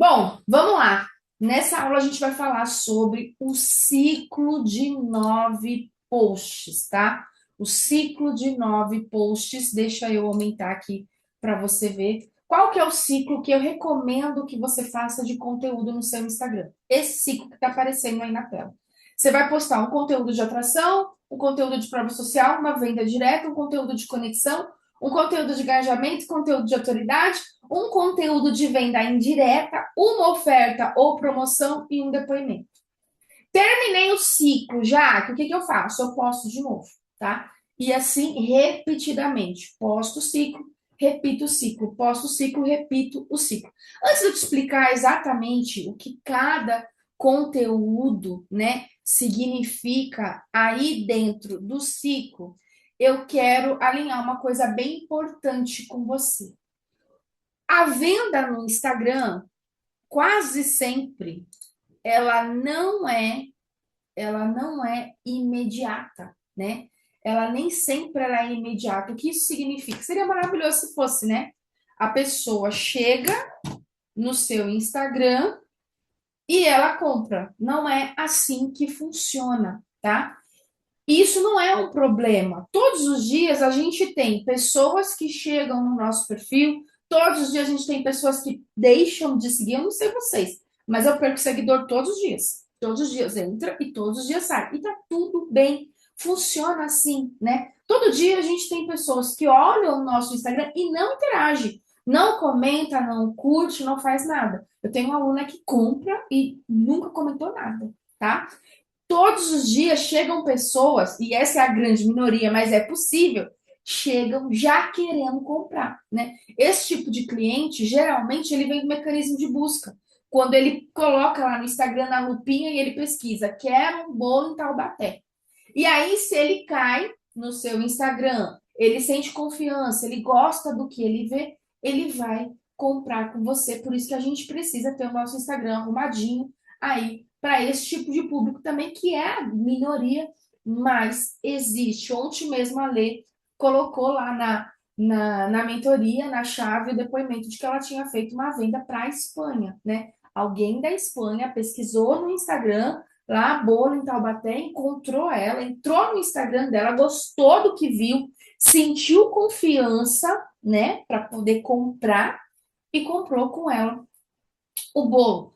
Bom, vamos lá. Nessa aula a gente vai falar sobre o ciclo de 9 posts, tá? O ciclo de 9 posts. Deixa eu aumentar aqui para você ver. Qual que é o ciclo que eu recomendo que você faça de conteúdo no seu Instagram? Esse ciclo que está aparecendo aí na tela. Você vai postar um conteúdo de atração, um conteúdo de prova social, uma venda direta, um conteúdo de conexão, um conteúdo de engajamento, conteúdo de autoridade, um conteúdo de venda indireta, uma oferta ou promoção e um depoimento. Terminei o ciclo já, que o que, que eu faço? Eu posto de novo, tá? E assim repetidamente. Posto o ciclo, repito o ciclo, posto o ciclo, repito o ciclo. Antes de eu te explicar exatamente o que cada conteúdo, né, significa aí dentro do ciclo, eu quero alinhar uma coisa bem importante com você. A venda no Instagram, quase sempre, ela não é, ela não é imediata, né? Ela nem sempre ela é imediata. O que isso significa? Seria maravilhoso se fosse, né? A pessoa chega no seu Instagram e ela compra. Não é assim que funciona, tá? Isso não é um problema. Todos os dias a gente tem pessoas que chegam no nosso perfil, todos os dias a gente tem pessoas que deixam de seguir. Eu não sei vocês, mas eu perco seguidor todos os dias. Todos os dias entra e todos os dias sai. E tá tudo bem. Funciona assim, né? Todo dia a gente tem pessoas que olham o nosso Instagram e não interagem. Não comenta, não curte, não faz nada. Eu tenho uma aluna que compra e nunca comentou nada, tá? Todos os dias chegam pessoas, e essa é a grande minoria, mas é possível, chegam já querendo comprar, né? Esse tipo de cliente, geralmente, ele vem do mecanismo de busca. Quando ele coloca lá no Instagram na lupinha e ele pesquisa, quero um bolo em Taubaté. E aí, se ele cai no seu Instagram, ele sente confiança, ele gosta do que ele vê, ele vai comprar com você. Por isso que a gente precisa ter o nosso Instagram arrumadinho aí para esse tipo de público também, que é a minoria, mas existe. Ontem mesmo a Lê colocou lá na mentoria, na chave, o depoimento de que ela tinha feito uma venda para a Espanha, né? Alguém da Espanha pesquisou no Instagram, lá, bolo em Taubaté, encontrou ela, entrou no Instagram dela, gostou do que viu, sentiu confiança, né, para poder comprar e comprou com ela o bolo.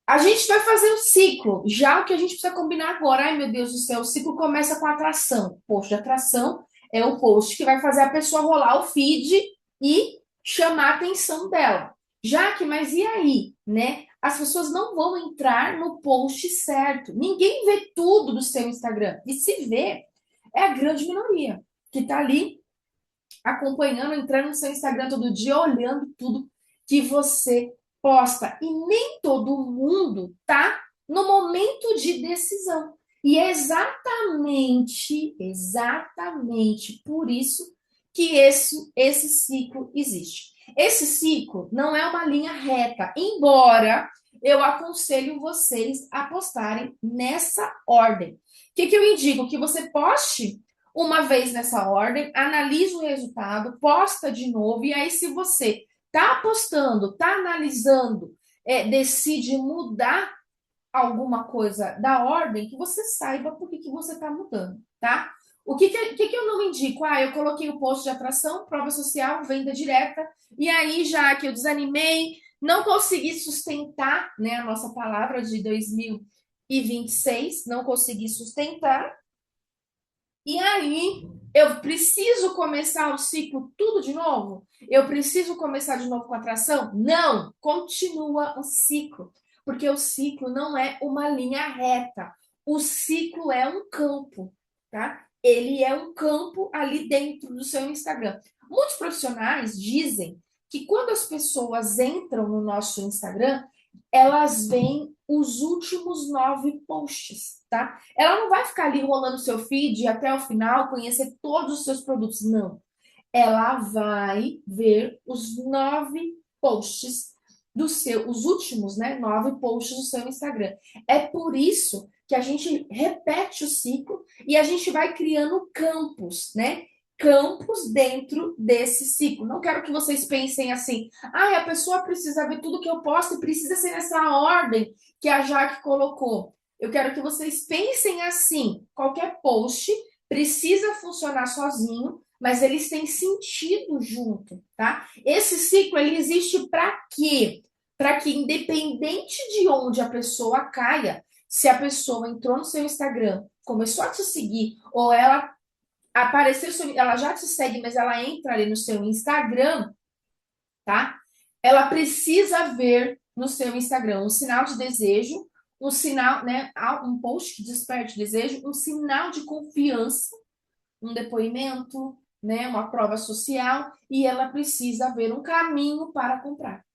A gente vai fazer o ciclo. Já o que a gente precisa combinar agora, ai meu Deus do céu, o ciclo começa com atração. Post de atração é o post que vai fazer a pessoa rolar o feed e chamar a atenção dela. Já que, mas e aí, né? As pessoas não vão entrar no post certo. Ninguém vê tudo do seu Instagram. E se vê, é a grande minoria que está ali acompanhando, entrando no seu Instagram todo dia, olhando tudo que você posta. E nem todo mundo tá no momento de decisão. E é exatamente por isso que esse ciclo existe. Esse ciclo não é uma linha reta, embora eu aconselho vocês a postarem nessa ordem. O que eu indico? Que você poste uma vez nessa ordem, analisa o resultado, posta de novo, e aí, se você está apostando, está analisando, decide mudar alguma coisa da ordem, que você saiba por que você está mudando, tá? O que eu não indico? Ah, eu coloquei o post de atração, prova social, venda direta, e aí, já que eu desanimei, não consegui sustentar, né, a nossa palavra de 2026, não consegui sustentar, e aí, eu preciso começar o ciclo tudo de novo? Eu preciso começar de novo com atração? Não, continua o ciclo, porque o ciclo não é uma linha reta. O ciclo é um campo, tá? Ele é um campo ali dentro do seu Instagram. Muitos profissionais dizem que quando as pessoas entram no nosso Instagram, elas veem os últimos 9 posts, tá? Ela não vai ficar ali rolando o seu feed até o final, conhecer todos os seus produtos, não. Ela vai ver os 9 posts do seu, os últimos, né, 9 posts do seu Instagram. É por isso que a gente repete o ciclo e a gente vai criando campos, né? campos dentro desse ciclo. Não quero que vocês pensem assim, ah, a pessoa precisa ver tudo que eu posto e precisa ser nessa ordem que a Jaque colocou. Eu quero que vocês pensem assim, qualquer post precisa funcionar sozinho, mas eles têm sentido junto, tá? Esse ciclo ele existe para quê? Para que independente de onde a pessoa caia, se a pessoa entrou no seu Instagram, começou a te seguir, ou ela apareceu, ela já te segue, mas ela entra ali no seu Instagram, tá? Ela precisa ver no seu Instagram um sinal de desejo, um sinal, né, um post que desperte desejo, um sinal de confiança, um depoimento, né, uma prova social, e ela precisa ver um caminho para comprar.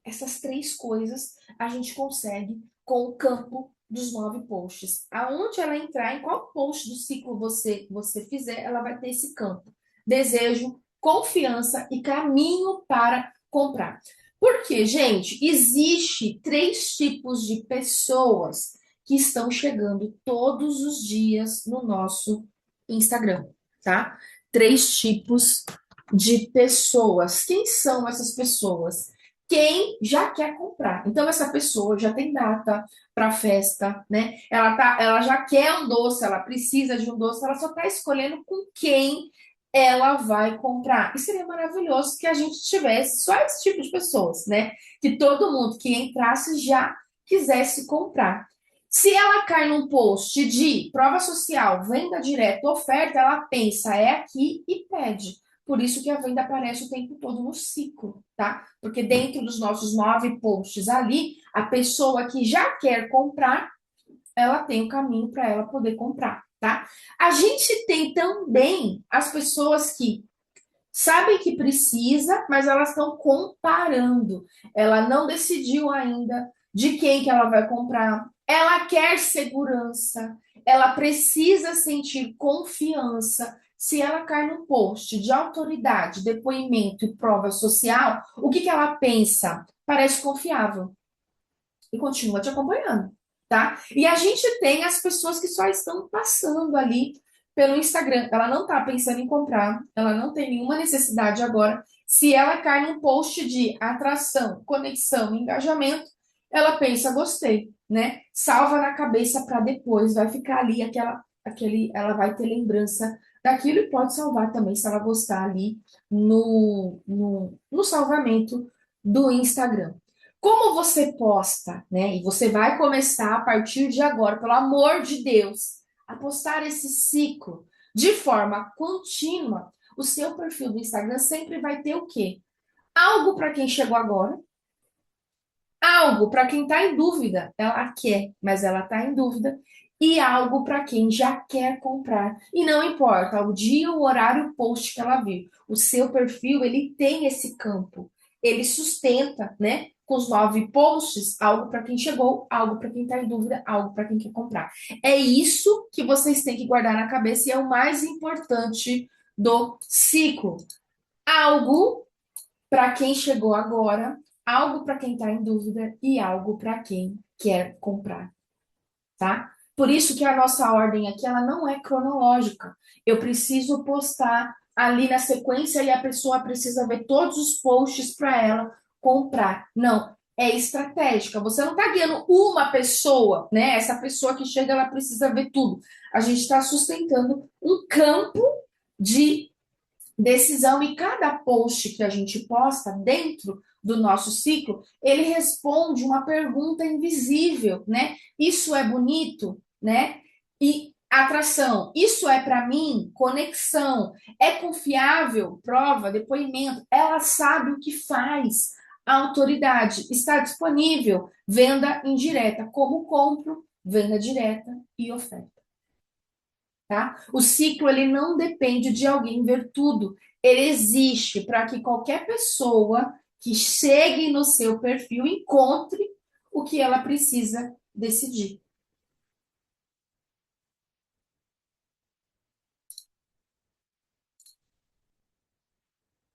Essas três coisas a gente consegue com o campo dos 9 posts. Aonde ela entrar, em qual post do ciclo você fizer, ela vai ter esse campo. Desejo, confiança e caminho para comprar. Porque, gente, existe 3 tipos de pessoas que estão chegando todos os dias no nosso Instagram, tá? 3 tipos de pessoas. Quem são essas pessoas? Quem já quer comprar. Então, essa pessoa já tem data para festa, né? Ela já quer um doce, ela precisa de um doce, ela só está escolhendo com quem ela vai comprar. E seria maravilhoso que a gente tivesse só esse tipo de pessoas, né? Que todo mundo que entrasse já quisesse comprar. Se ela cai num post de prova social, venda direta, oferta, ela pensa, é aqui e pede. Por isso que a venda aparece o tempo todo no ciclo, tá? Porque dentro dos nossos 9 posts ali, a pessoa que já quer comprar, ela tem o caminho para ela poder comprar, tá? A gente tem também as pessoas que sabem que precisa, mas elas estão comparando. Ela não decidiu ainda de quem que ela vai comprar. Ela quer segurança, ela precisa sentir confiança. Se ela cai no post de autoridade, depoimento e prova social, o que que ela pensa? Parece confiável e continua te acompanhando, tá? E a gente tem as pessoas que só estão passando ali pelo Instagram. Ela não tá pensando em comprar, ela não tem nenhuma necessidade agora. Se ela cai num post de atração, conexão, engajamento, ela pensa, gostei, né? Salva na cabeça para depois, vai ficar ali ela vai ter lembrança daquilo e pode salvar também se ela gostar ali no salvamento do Instagram. Como você posta, né? E você vai começar a partir de agora, pelo amor de Deus, a postar esse ciclo de forma contínua. O seu perfil do Instagram sempre vai ter o quê? Algo para quem chegou agora, algo para quem está em dúvida. Ela quer, mas ela está em dúvida. E algo para quem já quer comprar. E não importa o dia, o horário, o post que ela viu. O seu perfil, ele tem esse campo. Ele sustenta, né? Com os 9 posts, algo para quem chegou, algo para quem está em dúvida, algo para quem quer comprar. É isso que vocês têm que guardar na cabeça e é o mais importante do ciclo. Algo para quem chegou agora, algo para quem está em dúvida e algo para quem quer comprar, tá? Por isso que a nossa ordem aqui ela não é cronológica. Eu preciso postar ali na sequência e a pessoa precisa ver todos os posts para ela comprar. Não, é estratégica. Você não está guiando uma pessoa, né? Essa pessoa que chega, ela precisa ver tudo. A gente está sustentando um campo de decisão e cada post que a gente posta dentro do nosso ciclo, ele responde uma pergunta invisível, né? Isso é bonito, né? E atração, isso é para mim, conexão, é confiável, prova, depoimento, ela sabe o que faz. A autoridade está disponível, venda indireta, como compro, venda direta e oferta. Tá? O ciclo ele não depende de alguém ver tudo. Ele existe para que qualquer pessoa que chegue no seu perfil encontre o que ela precisa decidir.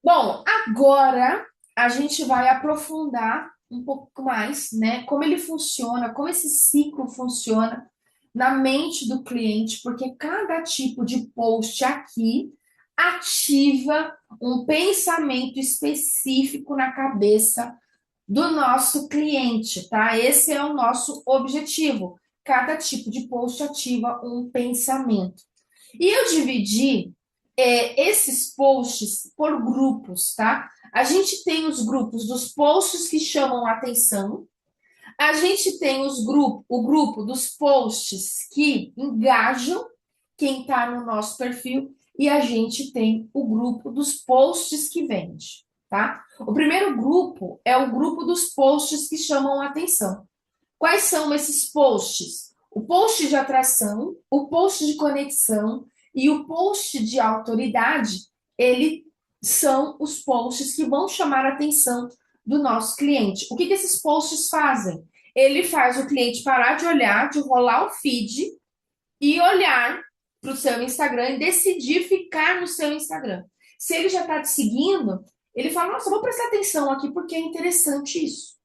Bom, agora a gente vai aprofundar um pouco mais, né? Como ele funciona, como esse ciclo funciona na mente do cliente, porque cada tipo de post aqui ativa um pensamento específico na cabeça do nosso cliente, tá? Esse é o nosso objetivo. Cada tipo de post ativa um pensamento. E eu dividi esses posts por grupos, tá? A gente tem os grupos dos posts que chamam a atenção, a gente tem o grupo dos posts que engajam quem está no nosso perfil e a gente tem o grupo dos posts que vende, tá? O primeiro grupo é o grupo dos posts que chamam a atenção. Quais são esses posts? O post de atração, o post de conexão e o post de autoridade, eles são os posts que vão chamar a atenção do nosso cliente. O que esses posts fazem? Ele faz o cliente parar de olhar, de rolar o feed e olhar para o seu Instagram e decidir ficar no seu Instagram. Se ele já está te seguindo, ele fala, nossa, vou prestar atenção aqui porque é interessante isso,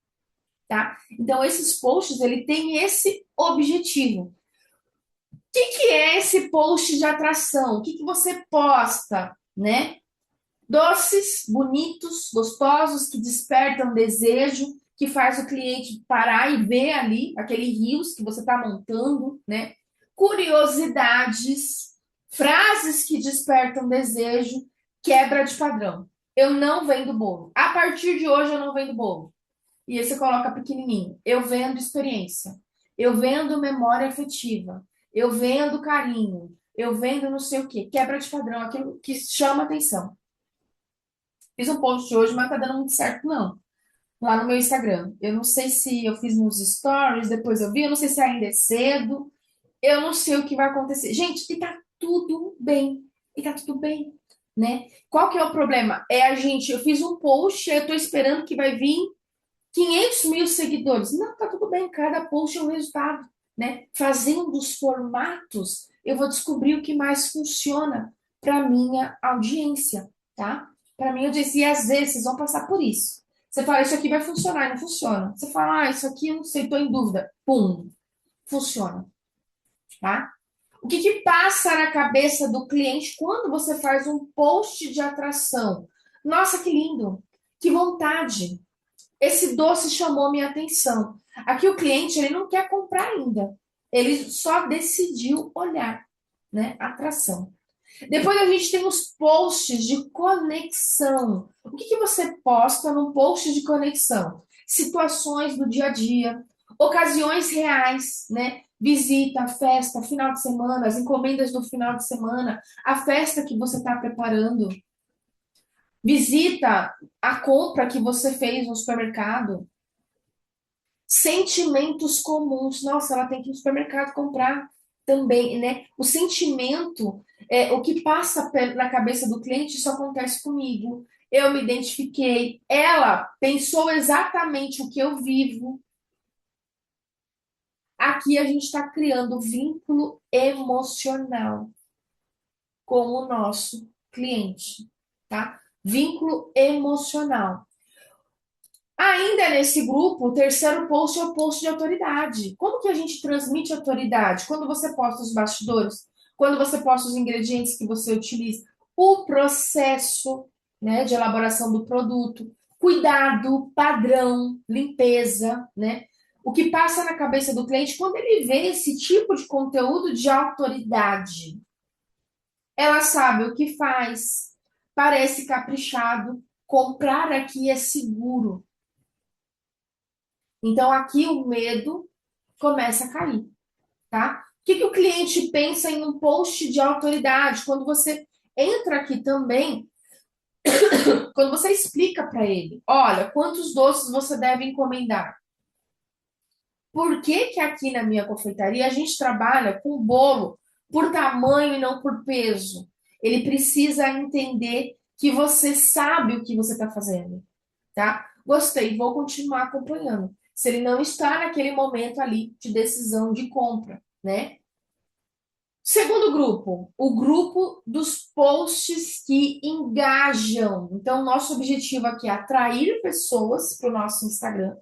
tá? Então, esses posts, ele tem esse objetivo. O que é esse post de atração? O que você posta, né? Doces, bonitos, gostosos, que despertam desejo, que faz o cliente parar e ver ali aquele rios que você está montando, né? Curiosidades, frases que despertam desejo, quebra de padrão. Eu não vendo bolo. A partir de hoje eu não vendo bolo. E aí você coloca pequenininho. Eu vendo experiência. Eu vendo memória afetiva. Eu vendo carinho. Eu vendo não sei o quê. Quebra de padrão, aquilo que chama atenção. Fiz um post hoje, mas não tá dando muito certo, não. Lá no meu Instagram. Eu não sei se eu fiz nos stories, depois eu vi, eu não sei se ainda é cedo. Eu não sei o que vai acontecer. Gente, e tá tudo bem. E tá tudo bem, né? Qual que é o problema? É a gente, eu fiz um post, eu tô esperando que vai vir 500 mil seguidores. Não, tá tudo bem, cada post é um resultado, né? Fazendo os formatos, eu vou descobrir o que mais funciona para minha audiência, tá? Para minha audiência. E às vezes vocês vão passar por isso. Você fala, isso aqui vai funcionar e não funciona. Você fala, isso aqui eu não sei, tô em dúvida. Pum, funciona, tá? O que passa na cabeça do cliente quando você faz um post de atração? Nossa, que lindo! Que vontade! Esse doce chamou minha atenção. Aqui o cliente ele não quer comprar ainda. Ele só decidiu olhar, né? Atração. Depois a gente tem os posts de conexão. O que você posta num post de conexão? Situações do dia a dia, ocasiões reais, né? Visita, festa, final de semana, as encomendas do final de semana, a festa que você está preparando, visita, a compra que você fez no supermercado, sentimentos comuns. Nossa, ela tem que ir no supermercado comprar também, né? O sentimento, o que passa na cabeça do cliente, isso acontece comigo. Eu me identifiquei. Ela pensou exatamente o que eu vivo. Aqui a gente está criando vínculo emocional com o nosso cliente, tá? Vínculo emocional. Ainda nesse grupo, o terceiro post é o post de autoridade. Como que a gente transmite autoridade? Quando você posta os bastidores, quando você posta os ingredientes que você utiliza, o processo, né, de elaboração do produto, cuidado, padrão, limpeza, né? O que passa na cabeça do cliente quando ele vê esse tipo de conteúdo de autoridade. Ela sabe o que faz, parece caprichado, comprar aqui é seguro. Então, aqui o medo começa a cair, tá? O que o cliente pensa em um post de autoridade? Quando você entra aqui também, quando você explica para ele, olha, quantos doces você deve encomendar? Por que que aqui na minha confeitaria a gente trabalha com bolo por tamanho e não por peso? Ele precisa entender que você sabe o que você está fazendo, tá? Gostei, vou continuar acompanhando. Se ele não está naquele momento ali de decisão de compra, né? Segundo grupo, o grupo dos posts que engajam. Então, nosso objetivo aqui é atrair pessoas para o nosso Instagram,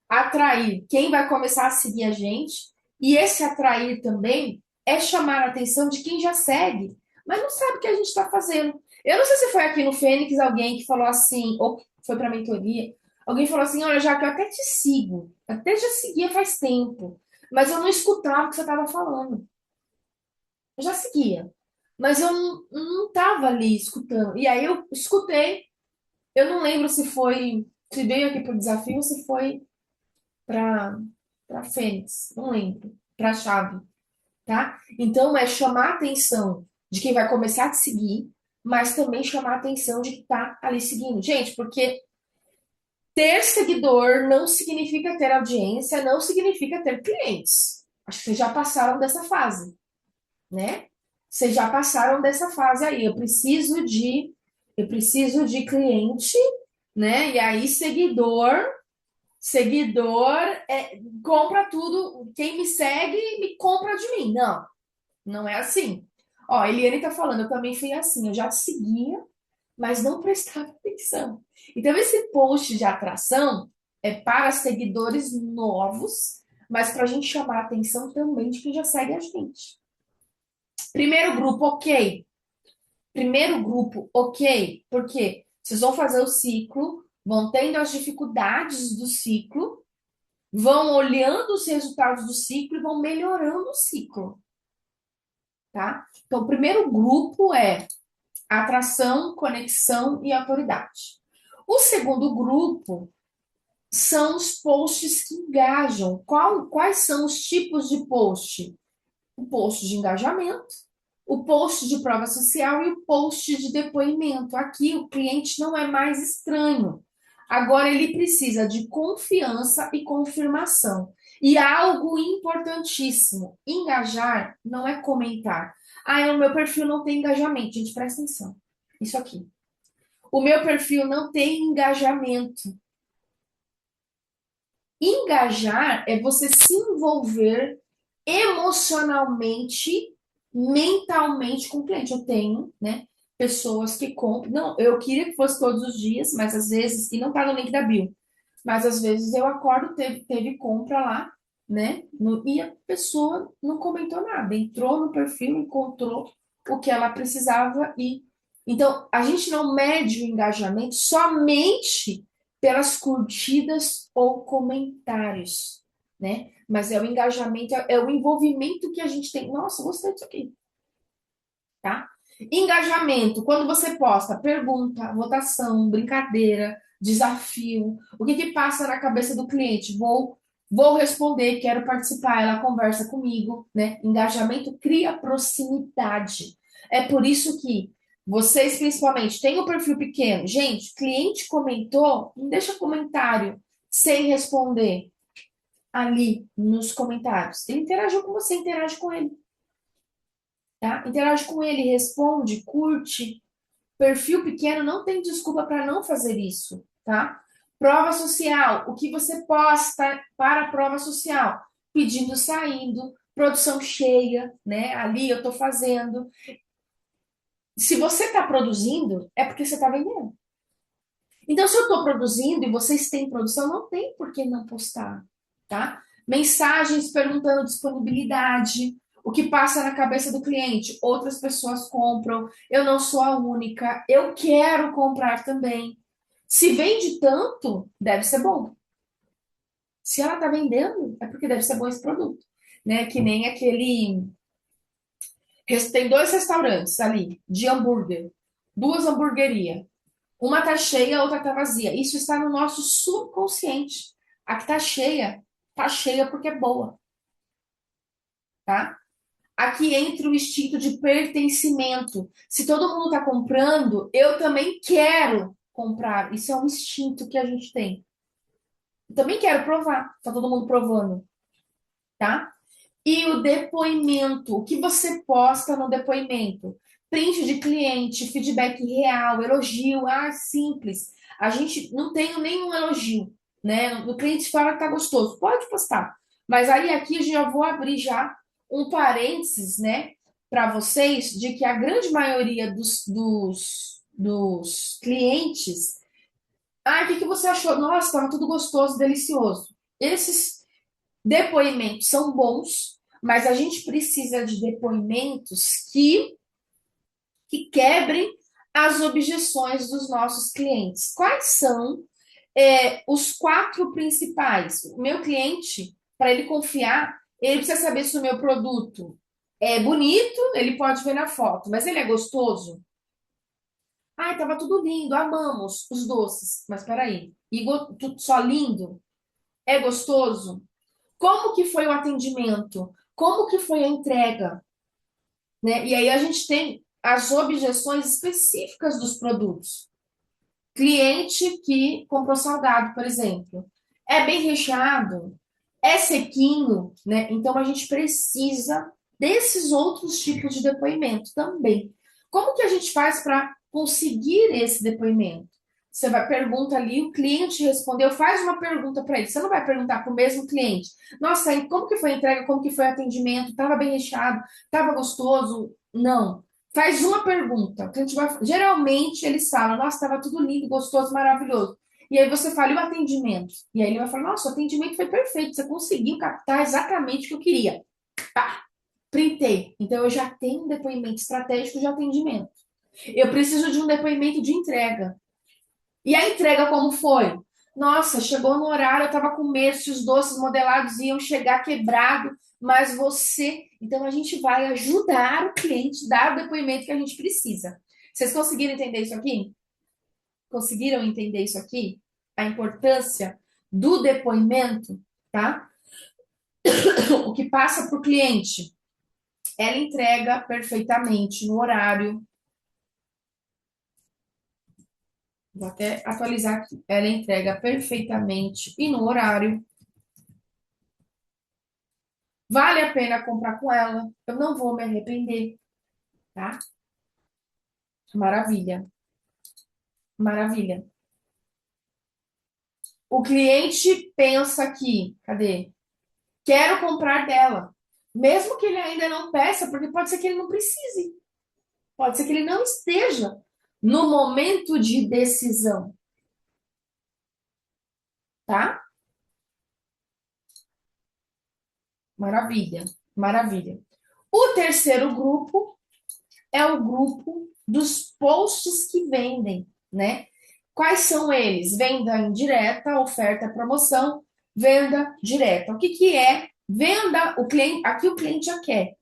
atrair quem vai começar a seguir a gente, e esse atrair também é chamar a atenção de quem já segue. mas não sabe o que a gente está fazendo. Eu não sei se foi aqui no Fênix alguém que falou assim, ou foi para a mentoria, alguém falou assim, olha, Jaque, eu até te sigo, até já seguia faz tempo, mas eu não escutava o que você estava falando. Eu já seguia, mas eu não estava ali escutando. E aí eu escutei, eu não lembro se veio aqui para o desafio ou se foi para Fênix, não lembro, para a chave, tá? Então é chamar a atenção de quem vai começar a te seguir, mas também chamar a atenção de quem tá ali seguindo. Gente, porque ter seguidor não significa ter audiência, não significa ter clientes. Acho que vocês já passaram dessa fase, né? Vocês já passaram dessa fase aí. Eu preciso de cliente, né? E aí seguidor compra tudo. Quem me segue me compra de mim. Não, não é assim. Ó, a Eliane tá falando, eu também fui assim, eu já seguia, mas não prestava atenção. Então, esse post de atração é para seguidores novos, mas para a gente chamar a atenção também de quem já segue a gente. Primeiro grupo, ok. Primeiro grupo, ok. Porque vocês vão fazer o ciclo, vão tendo as dificuldades do ciclo, vão olhando os resultados do ciclo e vão melhorando o ciclo, tá? Então, o primeiro grupo é atração, conexão e autoridade. O segundo grupo são os posts que engajam. Quais são os tipos de post? O post de engajamento, o post de prova social e o post de depoimento. Aqui o cliente não é mais estranho. Agora ele precisa de confiança e confirmação. E algo importantíssimo: engajar não é comentar. Ah, o meu perfil não tem engajamento. Gente, presta atenção. Isso aqui. O meu perfil não tem engajamento. Engajar é você se envolver emocionalmente, mentalmente com o cliente. Eu tenho, né, pessoas que compram. Não, eu queria que fosse todos os dias, mas às vezes, e não tá no link da bio, mas às vezes eu acordo, teve compra lá, né? E a pessoa não comentou nada, entrou no perfil, encontrou o que ela precisava e. Então, a gente não mede o engajamento somente pelas curtidas ou comentários, né? Mas é o engajamento, é o envolvimento que a gente tem. Nossa, gostei disso aqui, tá? Engajamento, quando você posta pergunta, votação, brincadeira, desafio, o que que passa na cabeça do cliente? Vou responder, quero participar, ela conversa comigo, né? Engajamento cria proximidade. É por isso que vocês, principalmente, têm o perfil pequeno. Gente, cliente comentou, não deixa comentário sem responder ali nos comentários. Ele interagiu com você, interage com ele, tá? Interage com ele, responde, curte. Perfil pequeno não tem desculpa para não fazer isso, tá? Prova social, o que você posta para a prova social? Pedindo saindo, produção cheia, né? Ali eu estou fazendo. Se você está produzindo, é porque você está vendendo. Então, se eu estou produzindo e vocês têm produção, não tem por que não postar, tá? Mensagens perguntando disponibilidade, o que passa na cabeça do cliente. Outras pessoas compram, eu não sou a única, eu quero comprar também. Se vende tanto, deve ser bom. Se ela está vendendo, é porque deve ser bom esse produto, né? Que nem aquele. Tem dois restaurantes ali de hambúrguer, duas hamburguerias. Uma tá cheia, a outra tá vazia. Isso está no nosso subconsciente. A que tá cheia porque é boa, tá? Aqui entra o instinto de pertencimento. Se todo mundo tá comprando, eu também quero comprar. Isso é um instinto que a gente tem. Eu também quero provar. Tá todo mundo provando, tá? E o depoimento, o que você posta no depoimento? Print de cliente, feedback real, elogio, simples. A gente não tem nenhum elogio, né? O cliente fala que tá gostoso, pode postar. Mas aí aqui eu já vou abrir já um parênteses, né, para vocês, de que a grande maioria dos clientes, o que que você achou? Nossa, estava tudo gostoso, delicioso. Esses depoimentos são bons, mas a gente precisa de depoimentos que que quebrem as objeções dos nossos clientes. Quais são os quatro principais? O meu cliente, para ele confiar, ele precisa saber se o meu produto é bonito, ele pode ver na foto, mas ele é gostoso? Ai, tava tudo lindo, amamos os doces. Mas peraí, e tudo só lindo? É gostoso? Como que foi o atendimento? Como que foi a entrega? Né? E aí a gente tem as objeções específicas dos produtos. Cliente que comprou salgado, por exemplo, é bem recheado, é sequinho, né? Então a gente precisa desses outros tipos de depoimento também. Como que a gente faz para conseguir esse depoimento? Você vai pergunta ali, o cliente respondeu, faz uma pergunta para ele. Você não vai perguntar para o mesmo cliente. Nossa, como que foi a entrega? Como que foi o atendimento? Estava bem recheado? Estava gostoso? Não. Faz uma pergunta. O cliente vai, geralmente eles falam, nossa, estava tudo lindo, gostoso, maravilhoso. E aí você fala, e o atendimento? E aí ele vai falar, nossa, o atendimento foi perfeito, você conseguiu captar exatamente o que eu queria. Pá, printei. Então eu já tenho um depoimento estratégico de atendimento. Eu preciso de um depoimento de entrega. E a entrega como foi? Nossa, chegou no horário, eu estava com medo se os doces modelados iam chegar quebrado, mas você. Então a gente vai ajudar o cliente a dar o depoimento que a gente precisa. Vocês conseguiram entender isso aqui? Conseguiram entender isso aqui? A importância do depoimento, tá? O que passa para o cliente, ela entrega perfeitamente no horário. Vou até atualizar aqui. Ela entrega perfeitamente e no horário. Vale a pena comprar com ela. Eu não vou me arrepender, tá? Maravilha. Maravilha. O cliente pensa aqui, cadê? Quero comprar dela. Mesmo que ele ainda não peça, porque pode ser que ele não precise. Pode ser que ele não esteja no momento de decisão, tá? Maravilha. Maravilha. O terceiro grupo é o grupo dos posts que vendem, né? Quais são eles? Venda indireta, oferta, promoção, venda direta. O que que é venda? O cliente, aqui o cliente já quer.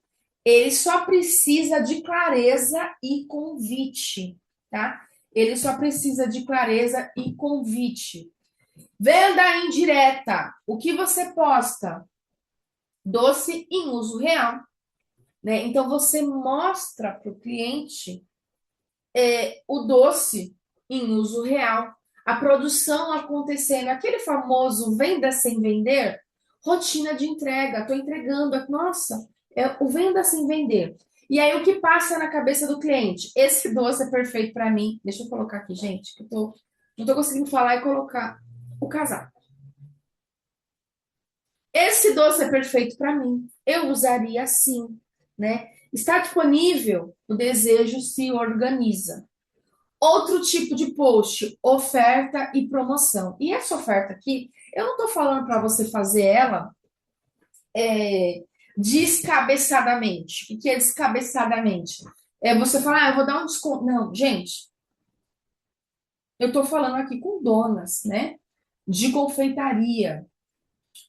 Ele só precisa de clareza e convite, tá? Ele só precisa de clareza e convite. Venda indireta. O que você posta? Doce em uso real, né? Então você mostra para o cliente o doce em uso real, a produção acontecendo, aquele famoso venda sem vender, rotina de entrega, estou entregando, nossa, é o venda sem vender. E aí o que passa na cabeça do cliente? Esse doce é perfeito para mim. Deixa eu colocar aqui, gente, que eu não estou conseguindo falar e colocar o casaco. Esse doce é perfeito para mim. Eu usaria assim, né? Está disponível, o desejo se organiza. Outro tipo de post, oferta e promoção. E essa oferta aqui, eu não estou falando para você fazer ela descabeçadamente. O que é descabeçadamente? É você falar, eu vou dar um desconto. Não, gente, eu estou falando aqui com donas, né? De confeitaria.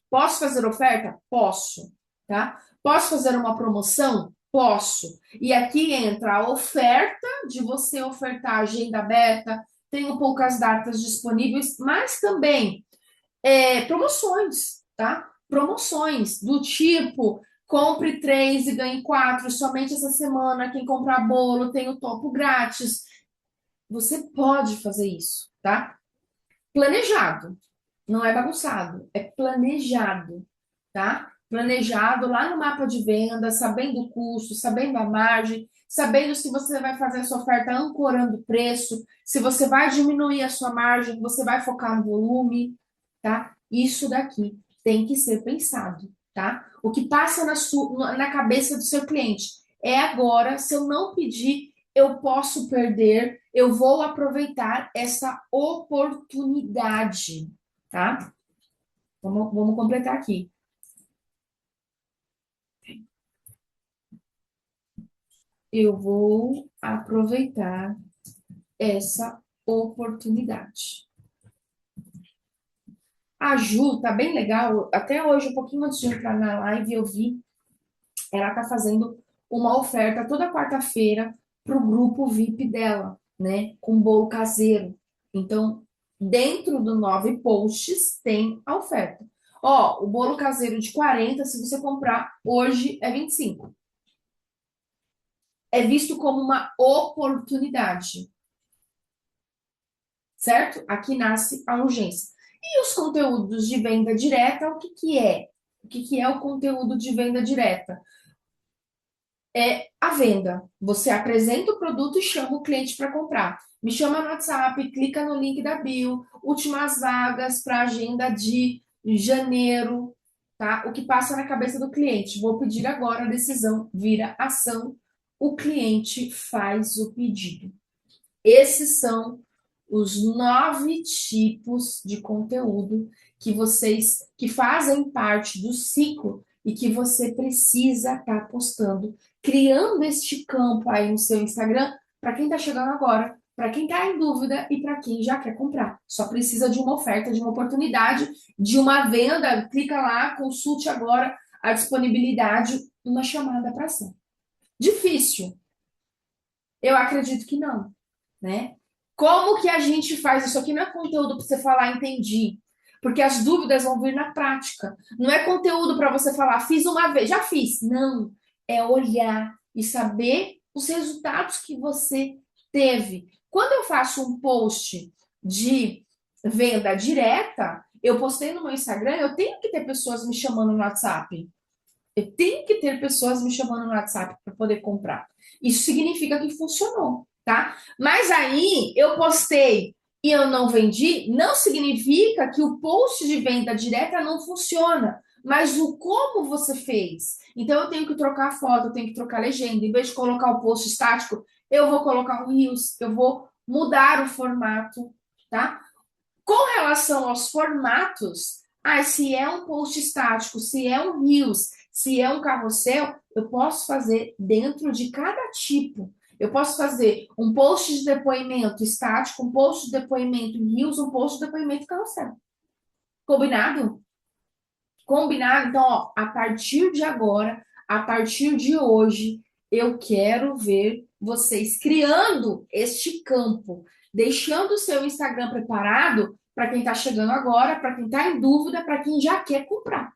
Posso fazer oferta? Posso, tá? Posso fazer uma promoção? Posso. E aqui entra a oferta de você ofertar agenda aberta, tenho poucas datas disponíveis, mas também promoções, tá? Promoções do tipo compre três e ganhe quatro somente essa semana. Quem comprar bolo tem o topo grátis. Você pode fazer isso, tá? Planejado, não é bagunçado, é planejado, tá? Planejado lá no mapa de venda, sabendo o custo, sabendo a margem, sabendo se você vai fazer a sua oferta ancorando o preço, se você vai diminuir a sua margem, você vai focar no volume, tá? Isso daqui tem que ser pensado, tá? O que passa na cabeça do seu cliente é agora, se eu não pedir, eu posso perder, eu vou aproveitar essa oportunidade, tá? Vamos completar aqui. eu vou aproveitar essa oportunidade. A Ju tá bem legal. Até hoje, um pouquinho antes de entrar na live, eu vi ela tá fazendo uma oferta toda quarta-feira para o grupo VIP dela, né? Com bolo caseiro. Então, dentro do 9 posts tem a oferta. Ó, o bolo caseiro de 40, se você comprar hoje, é 25. É visto como uma oportunidade, certo? Aqui nasce a urgência. E os conteúdos de venda direta, o que que é? O que que é o conteúdo de venda direta? É a venda. Você apresenta o produto e chama o cliente para comprar. Me chama no WhatsApp, clica no link da bio, últimas vagas para agenda de janeiro, tá? O que passa na cabeça do cliente? Vou pedir agora a decisão, vira ação, o cliente faz o pedido. Esses são os 9 tipos de conteúdo que fazem parte do ciclo e que você precisa estar postando, criando este campo aí no seu Instagram para quem está chegando agora, para quem está em dúvida e para quem já quer comprar. Só precisa de uma oferta, de uma oportunidade, de uma venda. Clica lá, consulte agora a disponibilidade, uma chamada para ação. Difícil? Eu acredito que não, né? Como que a gente faz isso aqui? Não é conteúdo para você falar, entendi. Porque as dúvidas vão vir na prática. Não é conteúdo para você falar, fiz uma vez, já fiz. Não. É olhar e saber os resultados que você teve. Quando eu faço um post de venda direta, eu postei no meu Instagram, eu tenho que ter pessoas me chamando no WhatsApp. Eu tenho que ter pessoas me chamando no WhatsApp para poder comprar. Isso significa que funcionou, tá? Mas aí eu postei e eu não vendi, não significa que o post de venda direta não funciona, mas o como você fez. Então eu tenho que trocar a foto, eu tenho que trocar a legenda. Em vez de colocar o post estático, eu vou colocar um Reels, eu vou mudar o formato, tá? Com relação aos formatos, se é um post estático, se é um Reels, se é um carrossel, eu posso fazer dentro de cada tipo. Eu posso fazer um post de depoimento estático, um post de depoimento em Reels, um post de depoimento em carrossel. Combinado? Combinado? Então, ó, a partir de agora, a partir de hoje, eu quero ver vocês criando este campo, deixando o seu Instagram preparado para quem está chegando agora, para quem está em dúvida, para quem já quer comprar.